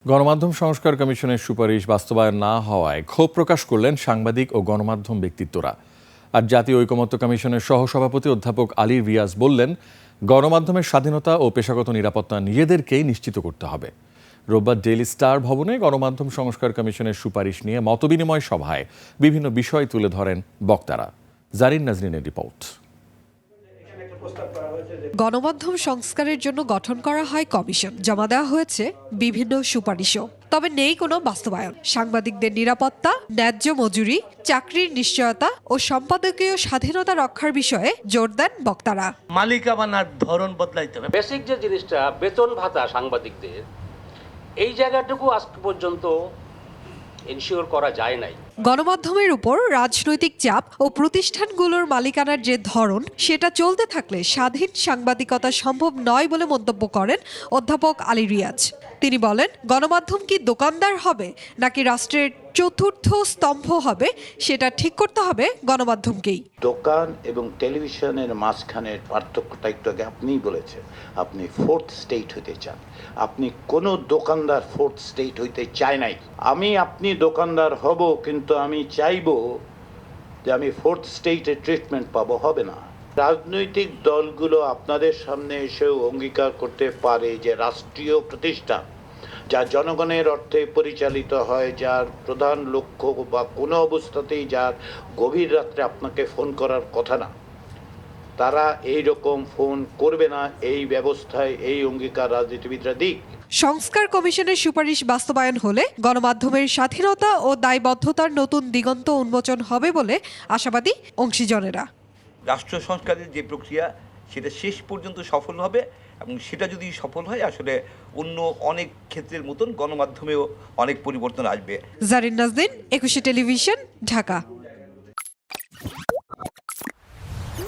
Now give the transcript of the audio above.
গণমাধ্যম সংস্কার কমিশনের সুপারিশ বাস্তবায়ন না হওয়ায় ক্ষোভ প্রকাশ করলেন সাংবাদিক ও গণমাধ্যম ব্যক্তিত্বরা। আর জাতীয় ঐকমত্য কমিশনের সহসভাপতি অধ্যাপক আলী রিয়াজ বললেন, গণমাধ্যমের স্বাধীনতা ও পেশাগত নিরাপত্তা নিজেদেরকেই নিশ্চিত করতে হবে। রোববার ডেইলি স্টার ভবনে গণমাধ্যম সংস্কার কমিশনের সুপারিশ নিয়ে মতবিনিময় সভায় বিভিন্ন বিষয় তুলে ধরেন বক্তারা। জারিন নাজরিনের রিপোর্ট। গণমাধ্যম সংস্কারের জন্য গঠন করা হয় কমিশন, জমা দেওয়া হয়েছে বিভিন্ন সুপারিশও, তবে নেই কোনো বাস্তবায়ন। সাংবাদিকদের নিরাপত্তা, ন্যায্য মজুরি, চাকরির নিশ্চয়তা ও সম্পাদকীয় স্বাধীনতা রক্ষার বিষয়ে জোর দেন বক্তারা। মালিকানার ধরন বদলাইতে হবে। বেসিক যে জিনিসটা বেতন ভাতা সাংবাদিকদের, এই জায়গাটুকু আজ পর্যন্ত এনশিওর করা যায় নাই। গণমাধ্যমের উপর রাজনৈতিক চাপ ও প্রতিষ্ঠানগুলোর মালিকানার যে ধরন, সেটা চলতে থাকলে স্বাধীন সাংবাদিকতা সম্ভব নয় বলে মন্তব্য করেন অধ্যাপক আলী রিয়াজ। তিনি বলেন, গণমাধ্যম কি দোকানদার হবে নাকি রাষ্ট্রের চতুর্থ স্তম্ভ হবে, সেটা ঠিক করতে হবে গণমাধ্যমকেই। দোকান এবং টেলিভিশনের মাঝখানের পার্থক্যটা একটু আগে আপনিই বলেছেন। আপনি ফোর্থ স্টেট হইতে চান, আপনি কোনো দোকানদার ফোর্থ স্টেট হইতে চায় নাই। আপনি দোকানদার হব, কিন্তু আমি চাইবো যে আমি ফোর্থ স্টেটের ট্রিটমেন্ট পাবো, হবে না। রাজনৈতিক দলগুলো আপনাদের সামনে এসেও অঙ্গীকার করতে পারে যে রাষ্ট্রীয় প্রতিষ্ঠান যা জনগণের অর্থে পরিচালিত হয়, যার প্রধান লক্ষ্য বা কোনো অবস্থাতেই যার গভীর রাত্রে আপনাকে ফোন করার কথা না, তারা এই রকম ফোন করবে না। এই ব্যবস্থায় এই অঙ্গীকার রাজনীতিবিদরা দিক। সংস্কার কমিশনের সুপারিশ বাস্তবায়ন হলে গণমাধ্যমের স্বাধীনতা ও দায়বদ্ধতার নতুন দিগন্ত উন্মোচন হবে বলে আশাবাদী অংশীজনেরা। রাষ্ট্র সংস্কারের যে প্রক্রিয়া, সেটা শেষ পর্যন্ত সফল হবে, এবং সেটা যদি সফল হয় আসলে অন্য অনেক ক্ষেত্রের মতন গণমাধ্যমেও অনেক পরিবর্তন আসবে। জারিন নাজরিন, 21 টেলিভিশন, ঢাকা।